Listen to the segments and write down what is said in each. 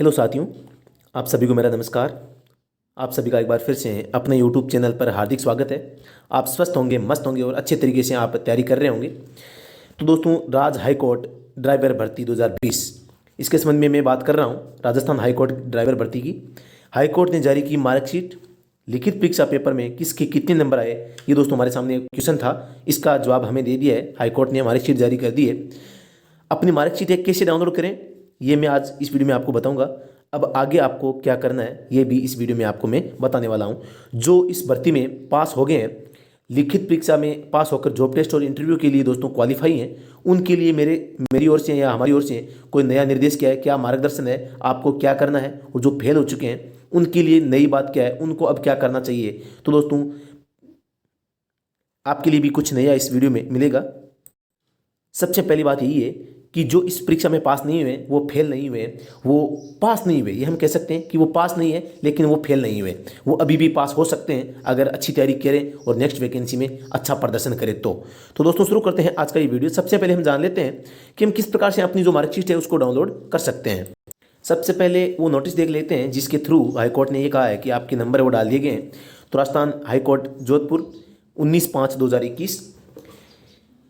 Hello साथियों, आप सभी को मेरा नमस्कार। आप सभी का एक बार फिर से अपने यूट्यूब चैनल पर हार्दिक स्वागत है। आप स्वस्थ होंगे, मस्त होंगे और अच्छे तरीके से आप तैयारी कर रहे होंगे। तो दोस्तों, हाई कोर्ट ड्राइवर भर्ती 2020 इसके संबंध में मैं बात कर रहा हूँ। राजस्थान हाई कोर्ट ड्राइवर भर्ती की हाई कोर्ट ने जारी की मार्कशीट। लिखित परीक्षा पेपर में किसके कितने नंबर आए, ये दोस्तों हमारे सामने क्वेश्चन था। इसका जवाब हमें दे दिया है, हाई कोर्ट ने मार्कशीट जारी कर दी है। अपनी मार्कशीट कैसे डाउनलोड करें, ये मैं आज इस वीडियो में आपको बताऊंगा। अब आगे आपको क्या करना है, ये भी इस वीडियो में आपको मैं बताने वाला हूं। जो इस भर्ती में पास हो गए हैं, लिखित परीक्षा में पास होकर जॉब टेस्ट और इंटरव्यू के लिए दोस्तों क्वालिफाई हैं, उनके लिए मेरी ओर से या हमारी ओर से कोई नया निर्देश क्या है, क्या मार्गदर्शन है, आपको क्या करना है। और जो फेल हो चुके हैं उनके लिए नई बात क्या है, उनको अब क्या करना चाहिए। तो दोस्तों, आपके लिए भी कुछ नया इस वीडियो में मिलेगा। सबसे पहली बात यही है कि जो इस परीक्षा में पास नहीं हुए, वो फेल नहीं हुए, वो पास नहीं हुए। ये हम कह सकते हैं कि वो पास नहीं है लेकिन वो फेल नहीं हुए। वो अभी भी पास हो सकते हैं अगर अच्छी तैयारी करें और नेक्स्ट वैकेंसी में अच्छा प्रदर्शन करें तो दोस्तों, शुरू करते हैं आज का ये वीडियो। सबसे पहले हम जान लेते हैं कि हम किस प्रकार से अपनी जो मार्कशीट है उसको डाउनलोड कर सकते हैं। सबसे पहले वो नोटिस देख लेते हैं जिसके थ्रू हाईकोर्ट ने ये कहा है कि आपके नंबर वो डाल दिए गए हैं। तो Rajasthan high court Jodhpur 19/5/2021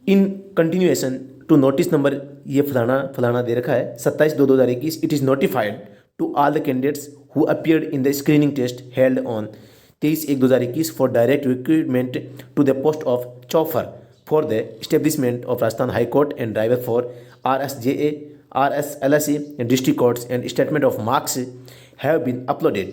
in continuation to notice number, ये फलाना फलाना दे रखा है 27/2/2021। It is notified to all the candidates who appeared in the screening test held on 23/1/2021 for direct recruitment to the post of chauffeur for the establishment of Rajasthan high court and driver for RSJA, RSLSA and district courts, and statement of marks have been uploaded.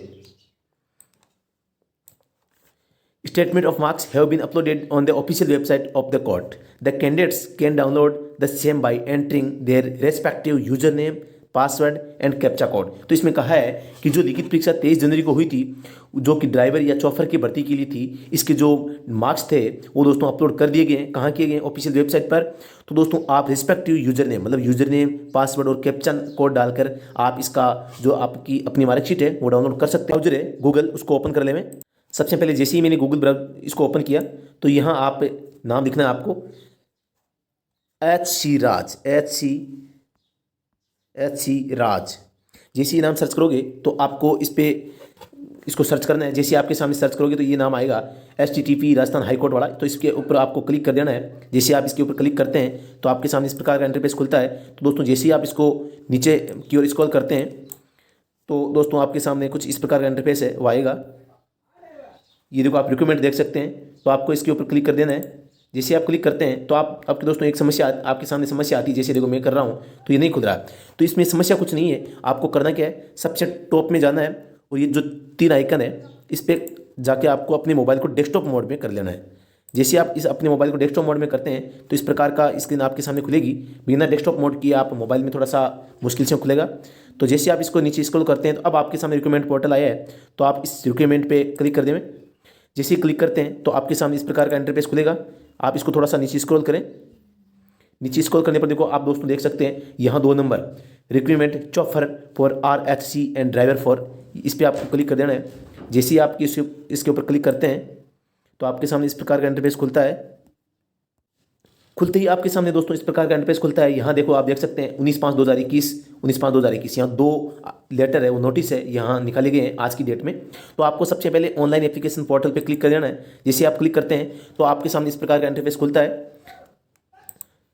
Statement of marks have been uploaded on the official website of the court. The candidates can download the same by entering their respective username, password and captcha code. तो इसमें कहा है कि जो लिखित परीक्षा 23 जनवरी को हुई थी, जो कि ड्राइवर या चौफर की भर्ती के लिए थी, इसके जो मार्क्स थे वो दोस्तों अपलोड कर दिए गए। कहाँ किए गए? ऑफिशियल वेबसाइट पर। तो दोस्तों, आप रिस्पेक्टिव यूजर नेम, मतलब यूजर नेम, पासवर्ड और कैप्चा कोड डालकर आप इसका जो आपकी अपनी मार्कशीट है वो डाउनलोड कर सकते हैं। ब्राउजर है गूगल, उसको ओपन कर ले। में सबसे पहले जैसे ही मैंने गूगल ब्राउजर इसको ओपन किया तो यहाँ आप नाम लिखना है आपको HC राज, HC राज। जैसे ही नाम सर्च करोगे तो आपको इसको सर्च करना है। जैसे आपके सामने सर्च करोगे तो ये नाम आएगा HTTP राजस्थान हाईकोर्ट वाला। तो इसके ऊपर आपको क्लिक कर देना है। जैसे आप इसके ऊपर क्लिक करते हैं तो आपके सामने इस प्रकार का इंटरफेस खुलता है। तो दोस्तों, जैसे ही आप इसको नीचे की ओर स्क्रॉल करते हैं तो दोस्तों आपके सामने कुछ इस प्रकार का इंटरफेस है वो आएगा। ये देखो, आप रिक्रूटमेंट देख सकते हैं। तो आपको इसके ऊपर क्लिक कर देना है। जैसे आप क्लिक करते हैं तो आपके दोस्तों एक समस्या आपके सामने समस्या आती है। जैसे देखो मैं कर रहा हूँ तो ये नहीं खुल रहा। तो इसमें समस्या कुछ नहीं है। आपको करना क्या है, सबसे टॉप में जाना है और ये जो 3 आइकन है इस पर जाके आपको अपने मोबाइल को डेस्कटॉप मोड में कर लेना है। जैसे आप इस अपने मोबाइल को डेस्कटॉप मोड में करते हैं तो इस प्रकार का स्क्रीन आपके सामने खुलेगी। बिना डेस्कटॉप मोड की आप मोबाइल में थोड़ा सा मुश्किल से खुलेगा। तो जैसे आप इसको नीचे स्क्रॉल करते हैं तो अब आपके सामने रिक्रूटमेंट पोर्टल आया है। तो आप इस रिक्रूटमेंट पे क्लिक कर दें। जैसे ही क्लिक करते हैं तो आपके सामने इस प्रकार का इंटरफेस खुलेगा। आप इसको थोड़ा सा नीचे स्क्रॉल करें। नीचे स्क्रॉल करने पर देखो आप दोस्तों देख सकते हैं यहाँ 2 number recruitment chauffeur for RHC and driver for, इस पर आपको क्लिक कर देना है। जैसे ही आप इसके ऊपर क्लिक करते हैं तो आपके सामने इस प्रकार का इंटरफेस खुलता है। खुलते ही आपके सामने दोस्तों इस प्रकार का इंटरफेस खुलता है। यहाँ देखो आप देख सकते हैं 19/5/2021 यहाँ 2 लेटर है, वो नोटिस है, यहाँ निकाले गए हैं आज की डेट में। तो आपको सबसे पहले ऑनलाइन एप्लीकेशन पोर्टल पे क्लिक कर देना है। जैसे आप क्लिक करते हैं तो आपके सामने इस प्रकार का इंटरफेस खुलता है।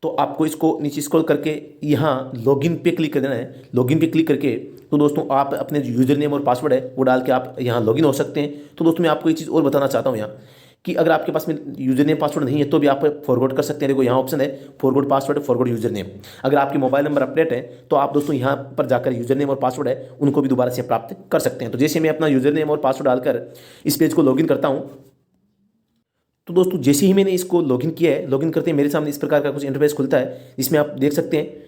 तो आपको इसको नीचे स्क्रॉल करके यहाँ लॉगिन पे क्लिक कर देना है। लॉगिन पे क्लिक करके तो दोस्तों आप अपने यूजर नेम और पासवर्ड है वो डाल के आप यहाँ लॉगिन हो सकते हैं। तो दोस्तों, मैं आपको एक चीज़ और बताना चाहता हूँ यहाँ कि अगर आपके पास में यूजर नेम पासवर्ड नहीं है तो भी आप फॉरवर्ड कर सकते हैं। देखो यहाँ ऑप्शन है forward password, forward user name. अगर आपके मोबाइल नंबर अपडेट है तो आप दोस्तों यहाँ पर जाकर यूजर नेम और पासवर्ड है उनको भी दोबारा से प्राप्त कर सकते हैं। तो जैसे मैं अपना यूजर नेम और पासवर्ड डालकर इस पेज को लॉगिन करता हूँ तो दोस्तों, जैसे ही मैंने इसको लॉगिन किया है, लॉगिन करते ही मेरे सामने इस प्रकार का कुछ इंटरफेस खुलता है जिसमें आप देख सकते हैं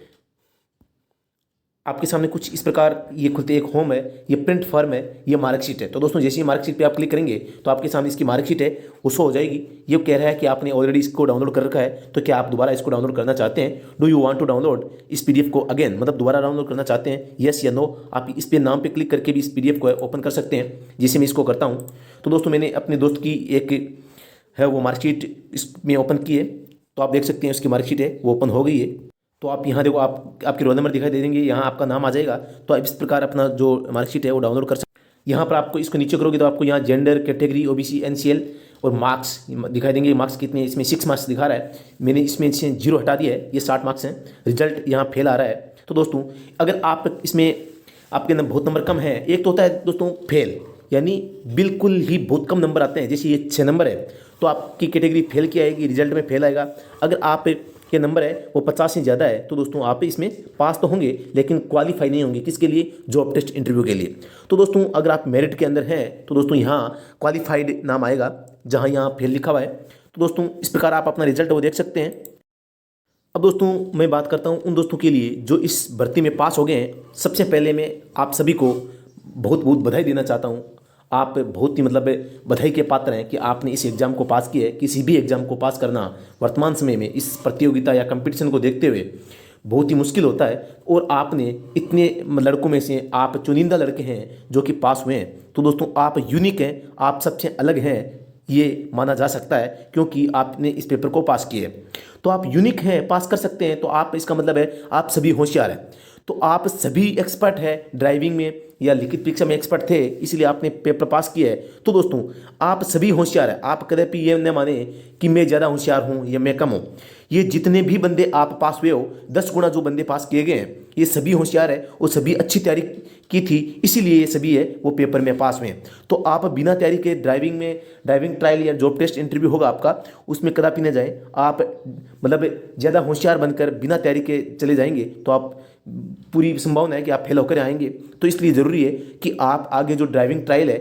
आपके सामने कुछ इस प्रकार ये खुलते हैं। एक होम है, ये प्रिंट फॉर्म है, ये मार्कशीट है। तो दोस्तों, जैसे ही मार्कशीट पे आप क्लिक करेंगे तो आपके सामने इसकी मार्कशीट है वो शो हो जाएगी। ये कह रहा है कि आपने ऑलरेडी इसको डाउनलोड कर रखा है, तो क्या आप दोबारा इसको डाउनलोड करना चाहते हैं? Do you want to download इस PDF को अगेन, मतलब दोबारा डाउनलोड करना चाहते हैं, यस या नो? आप इस पे नाम पे क्लिक करके भी इस PDF को ओपन कर सकते हैं। जैसे मैं इसको करता हूँ तो दोस्तों, मैंने अपने दोस्त की एक है वो मार्कशीट इसमें ओपन की है। तो आप देख सकते हैं उसकी मार्कशीट है वो ओपन हो गई है। तो आप यहाँ देखो, आप आपके रोल नंबर दिखाई दे देंगे, यहाँ आपका नाम आ जाएगा। तो आप इस प्रकार अपना जो मार्कशीट है वो डाउनलोड कर सकते हैं। यहाँ पर आपको इसको नीचे करोगे तो आपको यहाँ जेंडर, कैटेगरी, ओबीसी, एनसीएल और मार्क्स दिखाई देंगे। मार्क्स कितने, इसमें 6 मार्क्स दिखा रहा है, मैंने इसमें से 0 हटा दिया है, ये 60 मार्क्स हैं। रिजल्ट यहाँ फेल आ रहा है। तो दोस्तों अगर आप इसमें आपके बहुत नंबर कम है, एक तो होता है दोस्तों फेल, यानी बिल्कुल ही बहुत कम नंबर आते हैं, जैसे ये 6 नंबर है तो आपकी कैटेगरी फेल की आएगी, रिजल्ट में फेल आएगा। अगर आप के नंबर है वो 50 से ज़्यादा है तो दोस्तों आप इसमें पास तो होंगे लेकिन क्वालिफाई नहीं होंगे, किसके लिए, जॉब टेस्ट इंटरव्यू के लिए। तो दोस्तों अगर आप मेरिट के अंदर हैं तो दोस्तों यहाँ क्वालिफाइड नाम आएगा, जहाँ यहाँ फेल लिखा हुआ है। तो दोस्तों इस प्रकार आप अपना रिजल्ट वो देख सकते हैं। अब दोस्तों मैं बात करता हूँ उन दोस्तों के लिए जो इस भर्ती में पास हो गए हैं। सबसे पहले मैं आप सभी को बहुत बहुत बधाई देना चाहता हूँ। आप बहुत ही मतलब बधाई के पात्र हैं कि आपने इस एग्ज़ाम को पास किया है। किसी भी एग्ज़ाम को पास करना वर्तमान समय में इस प्रतियोगिता या कंपटीशन को देखते हुए बहुत ही मुश्किल होता है, और आपने इतने लड़कों में से आप चुनिंदा लड़के हैं जो कि पास हुए हैं। तो दोस्तों आप यूनिक हैं, आप सबसे अलग हैं, ये माना जा सकता है क्योंकि आपने इस पेपर को पास किया है। तो आप यूनिक हैं, पास कर सकते हैं, तो आप इसका मतलब है आप सभी होशियार हैं। तो आप सभी एक्सपर्ट हैं ड्राइविंग में या लिखित परीक्षा में एक्सपर्ट थे, इसलिए आपने पेपर पास किया है। तो दोस्तों आप सभी होशियार हैं। आप कदापि ये न माने कि मैं ज़्यादा होशियार हूँ या मैं कम हूँ। ये जितने भी बंदे आप पास हुए हो, 10 गुना जो बंदे पास किए गए हैं, ये सभी होशियार है और सभी अच्छी तैयारी की थी, इसीलिए ये सभी है वो पेपर में पास हुए हैं। तो आप बिना तैयारी के ड्राइविंग ट्रायल या जॉब टेस्ट इंटरव्यू होगा आपका, उसमें कदापि न जाए। आप मतलब ज़्यादा होशियार बनकर बिना तैयारी के चले जाएंगे तो आप पूरी संभावना है कि आप फेल होकर आएंगे। तो इसलिए ज़रूरी है कि आप आगे जो ड्राइविंग ट्रायल है,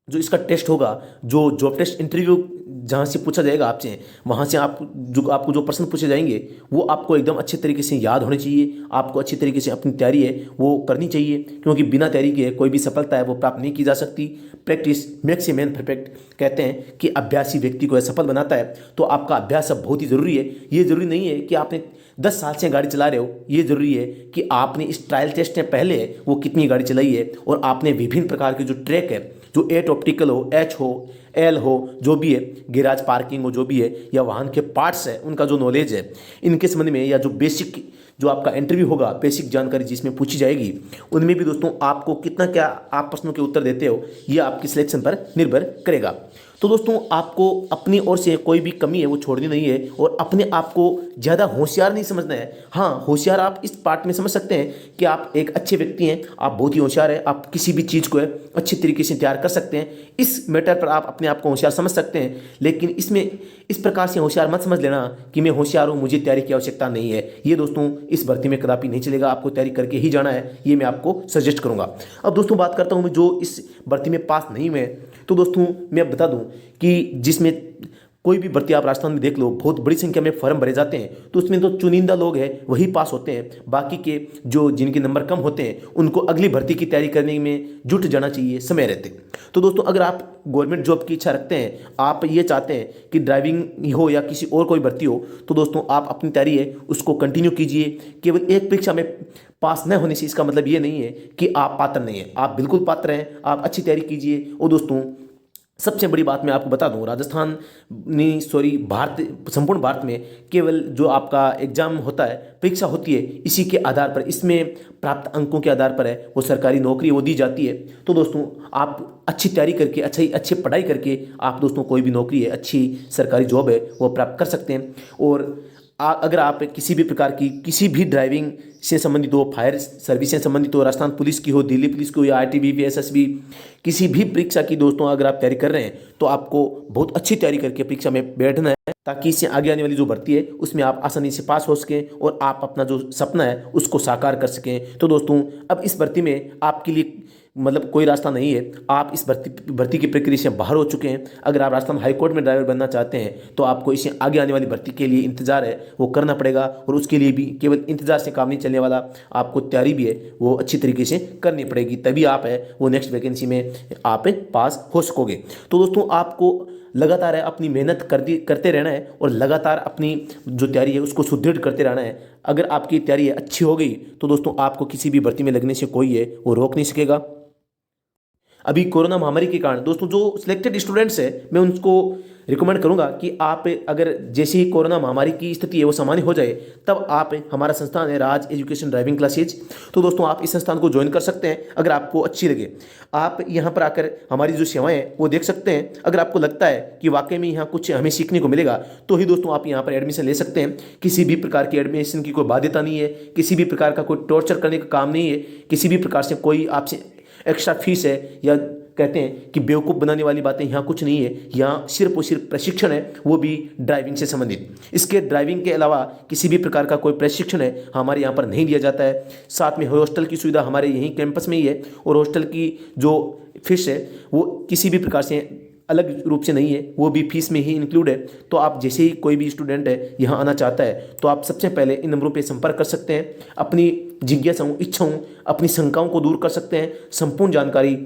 जो इसका टेस्ट होगा, जो जॉब टेस्ट इंटरव्यू जहाँ से पूछा जाएगा आपसे, वहाँ से आपको जो प्रश्न पूछे जाएंगे वो आपको एकदम अच्छे तरीके से याद होने चाहिए। आपको अच्छी तरीके से अपनी तैयारी है वो करनी चाहिए, क्योंकि बिना तैयारी के कोई भी सफलता है वो प्राप्त नहीं की जा सकती। Practice makes a man perfect, कहते हैं कि अभ्यास ही व्यक्ति को सफल बनाता है। तो आपका अभ्यास अब बहुत ही ज़रूरी है। ये ज़रूरी नहीं है कि आपने 10 साल से गाड़ी चला रहे हो, ये ज़रूरी है कि आपने इस ट्रायल टेस्ट में पहले वो कितनी गाड़ी चलाई है, और आपने विभिन्न प्रकार के जो ट्रैक है, जो 8 ऑप्टिकल हो, एच हो, एल हो, जो भी है, गैराज पार्किंग हो, जो भी है, या वाहन के पार्ट्स है, उनका जो नॉलेज है इनके संबंध में, या जो बेसिक जो आपका इंटरव्यू होगा, बेसिक जानकारी जिसमें पूछी जाएगी, उनमें भी दोस्तों आपको कितना क्या आप प्रश्नों के उत्तर देते हो, ये आपकी सिलेक्शन पर निर्भर करेगा। तो दोस्तों आपको अपनी ओर से कोई भी कमी है वो छोड़नी नहीं है, और अपने आप को ज़्यादा होशियार नहीं समझना है। हाँ, होशियार आप इस पार्ट में समझ सकते हैं कि आप एक अच्छे व्यक्ति हैं, आप बहुत ही होशियार हैं, आप किसी भी चीज़ को अच्छी तरीके से तैयार कर सकते हैं। इस मैटर पर आप अपने आप को होशियार समझ सकते हैं, लेकिन इसमें इस प्रकार से होशियार मत समझ लेना कि मैं होशियार हूँ, मुझे तैयारी की आवश्यकता नहीं है। ये दोस्तों इस भर्ती में कदापि नहीं चलेगा, आपको तैयारी करके ही जाना है, ये मैं आपको सजेस्ट करूँगा। अब दोस्तों बात करता हूँ मैं जो इस भर्ती में पास नहीं हुए। तो दोस्तों मैं बता दूं कि जिसमें कोई भी भर्ती आप राजस्थान में देख लो, बहुत बड़ी संख्या में फॉर्म भरे जाते हैं, तो उसमें तो चुनिंदा लोग हैं वही पास होते हैं। बाकी के जो जिनके नंबर कम होते हैं उनको अगली भर्ती की तैयारी करने में जुट जाना चाहिए समय रहते। तो दोस्तों अगर आप गवर्नमेंट जॉब की इच्छा रखते हैं, आप ये चाहते हैं कि ड्राइविंग हो या किसी और कोई भर्ती हो, तो दोस्तों आप अपनी तैयारी है उसको कंटिन्यू कीजिए। केवल एक परीक्षा में पास न होने से इसका मतलब ये नहीं है कि आप पात्र नहीं हैं, आप बिल्कुल पात्र हैं। आप अच्छी तैयारी कीजिए। और दोस्तों सबसे बड़ी बात मैं आपको बता दूं, राजस्थान नहीं सॉरी भारत, संपूर्ण भारत में केवल जो आपका एग्जाम होता है, परीक्षा होती है, इसी के आधार पर, इसमें प्राप्त अंकों के आधार पर है वो सरकारी नौकरी वो दी जाती है। तो दोस्तों आप अच्छी तैयारी करके, अच्छी पढ़ाई करके आप दोस्तों कोई भी नौकरी है, अच्छी सरकारी जॉब है वो प्राप्त कर सकते हैं। और अगर आप किसी भी प्रकार की किसी भी ड्राइविंग से संबंधित हो, फायर सर्विस से संबंधित हो, राजस्थान पुलिस की हो, दिल्ली पुलिस की हो, या ITBP, SSB, किसी भी परीक्षा की दोस्तों अगर आप तैयारी कर रहे हैं तो आपको बहुत अच्छी तैयारी करके परीक्षा में बैठना है, ताकि इससे आगे आने वाली जो भर्ती है उसमें आप आसानी से पास हो सकें और आप अपना जो सपना है उसको साकार कर सकें। तो दोस्तों अब इस भर्ती में आपके लिए मतलब कोई रास्ता नहीं है, आप इस भर्ती की प्रक्रिया से बाहर हो चुके हैं। अगर आप राजस्थान हाईकोर्ट में ड्राइवर बनना चाहते हैं तो आपको इसे आगे आने वाली भर्ती के लिए इंतजार है वो करना पड़ेगा, और उसके लिए भी केवल इंतजार से काम नहीं चलने वाला, आपको तैयारी भी है वो अच्छी तरीके से करनी पड़ेगी, तभी आप है वो नेक्स्ट वैकेंसी में आप पास हो सकोगे। तो दोस्तों आपको लगातार है अपनी मेहनत करते रहना है, और लगातार अपनी जो तैयारी है उसको सुदृढ़ करते रहना है। अगर आपकी तैयारी अच्छी हो गई तो दोस्तों आपको किसी भी भर्ती में लगने से कोई है वो रोक नहीं सकेगा। अभी कोरोना महामारी के कारण दोस्तों जो सिलेक्टेड स्टूडेंट्स है मैं उनको रिकमेंड करूंगा कि आप अगर जैसे ही कोरोना महामारी की स्थिति है वो सामान्य हो जाए तब आप हमारा संस्थान है राज एजुकेशन ड्राइविंग क्लासेज, तो दोस्तों आप इस संस्थान को ज्वाइन कर सकते हैं अगर आपको अच्छी लगे। आप यहाँ पर आकर हमारी जो सेवाएं हैं वो देख सकते हैं। अगर आपको लगता है कि वाकई में यहाँ कुछ हमें सीखने को मिलेगा तो ही दोस्तों आप यहाँ पर एडमिशन ले सकते हैं। किसी भी प्रकार की एडमिशन की कोई बाध्यता नहीं है, किसी भी प्रकार का कोई टॉर्चर करने का काम नहीं है, किसी भी प्रकार से कोई आपसे एक्स्ट्रा फीस है या कहते हैं कि बेवकूफ़ बनाने वाली बातें यहाँ कुछ नहीं है। यहाँ सिर्फ और सिर्फ प्रशिक्षण है, वो भी ड्राइविंग से संबंधित। इसके ड्राइविंग के अलावा किसी भी प्रकार का कोई प्रशिक्षण है हमारे यहाँ पर नहीं दिया जाता है। साथ में हॉस्टल की सुविधा हमारे यहीं कैंपस में ही है और हॉस्टल की जो फीस है वो किसी भी प्रकार से अलग रूप से नहीं है, वो भी फीस में ही इंक्लूड है। तो आप जैसे ही कोई भी स्टूडेंट है यहाँ आना चाहता है तो आप सबसे पहले इन नंबरों पे संपर्क कर सकते हैं। अपनी जिज्ञासाओं, इच्छाओं, अपनी शंकाओं को दूर कर सकते हैं। संपूर्ण जानकारी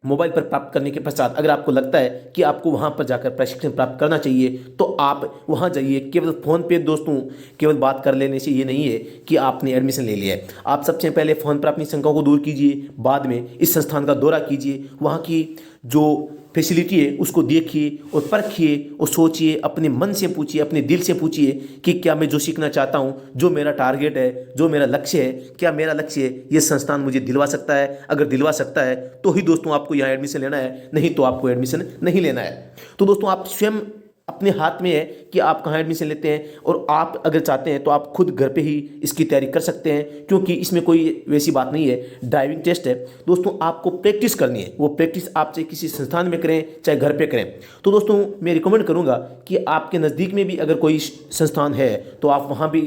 मोबाइल पर प्राप्त करने के पश्चात अगर आपको लगता है कि आपको वहाँ पर जाकर प्रशिक्षण प्राप्त करना चाहिए तो आप वहाँ जाइए। केवल फ़ोन पे दोस्तों केवल बात कर लेने से ये नहीं है कि आपने एडमिशन ले लिया है। आप सबसे पहले फ़ोन पर अपनी शंकाओं को दूर कीजिए, बाद में इस संस्थान का दौरा कीजिए, वहाँ की जो फैसिलिटी है उसको देखिए और परखिए और सोचिए, अपने मन से पूछिए, अपने दिल से पूछिए कि क्या मैं जो सीखना चाहता हूँ, जो मेरा टारगेट है, जो मेरा लक्ष्य है, क्या मेरा लक्ष्य है ये संस्थान मुझे दिलवा सकता है। अगर दिलवा सकता है तो ही दोस्तों आपको यहाँ एडमिशन लेना है, नहीं तो आपको एडमिशन नहीं लेना है। तो दोस्तों आप स्वयं अपने हाथ में है कि आप कहाँ एडमिशन लेते हैं और आप अगर चाहते हैं तो आप खुद घर पे ही इसकी तैयारी कर सकते हैं, क्योंकि इसमें कोई वैसी बात नहीं है। ड्राइविंग टेस्ट है दोस्तों, आपको प्रैक्टिस करनी है। वो प्रैक्टिस आप चाहे किसी संस्थान में करें चाहे घर पे करें। तो दोस्तों मैं रिकमेंड करूँगा कि आपके नज़दीक में भी अगर कोई संस्थान है तो आप वहाँ भी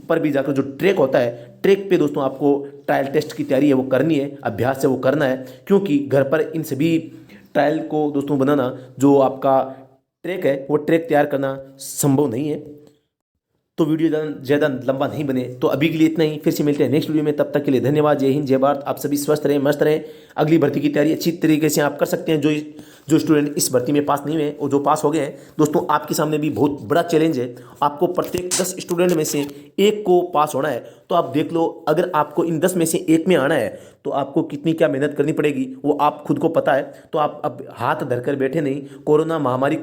पर भी जाकर जो ट्रैक होता है, ट्रैक पे दोस्तों आपको ट्रायल टेस्ट की तैयारी है वो करनी है, अभ्यास है वो करना है। क्योंकि घर पर इन सभी ट्रायल को दोस्तों बनाना, जो आपका ट्रैक है वो ट्रैक तैयार करना संभव नहीं है। तो वीडियो ज़्यादा लंबा नहीं बने तो अभी के लिए इतना ही। फिर से मिलते हैं नेक्स्ट वीडियो में, तब तक के लिए धन्यवाद। जय हिंद, जय भारत। आप सभी स्वस्थ रहें, मस्त रहें। अगली भर्ती की तैयारी अच्छी तरीके से आप कर सकते हैं। जो स्टूडेंट इस भर्ती में पास नहीं हुए और जो पास हो गए हैं दोस्तों, आपके सामने भी बहुत बड़ा चैलेंज है। आपको प्रत्येक 10 स्टूडेंट में से एक को पास होना है। तो आप देख लो, अगर आपको इन 10 में से एक में आना है तो आपको कितनी क्या मेहनत करनी पड़ेगी वो आप खुद को पता है। तो आप अब हाथ धरकर बैठे नहीं, कोरोना महामारी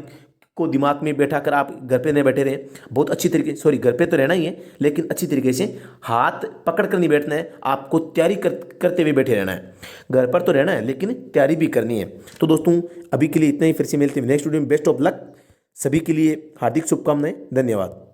को दिमाग में बैठा कर आप घर पे नहीं बैठे रहें। बहुत अच्छी तरीके, सॉरी घर पे तो रहना ही है लेकिन अच्छी तरीके से हाथ पकड़ कर नहीं बैठना है, आपको तैयारी करते हुए बैठे रहना है। घर पर तो रहना है लेकिन तैयारी भी करनी है। तो दोस्तों अभी के लिए इतना ही, फिर से मिलते हैं नेक्स्ट वीडियो में। बेस्ट ऑफ लक सभी के लिए, हार्दिक शुभकामनाएं, धन्यवाद।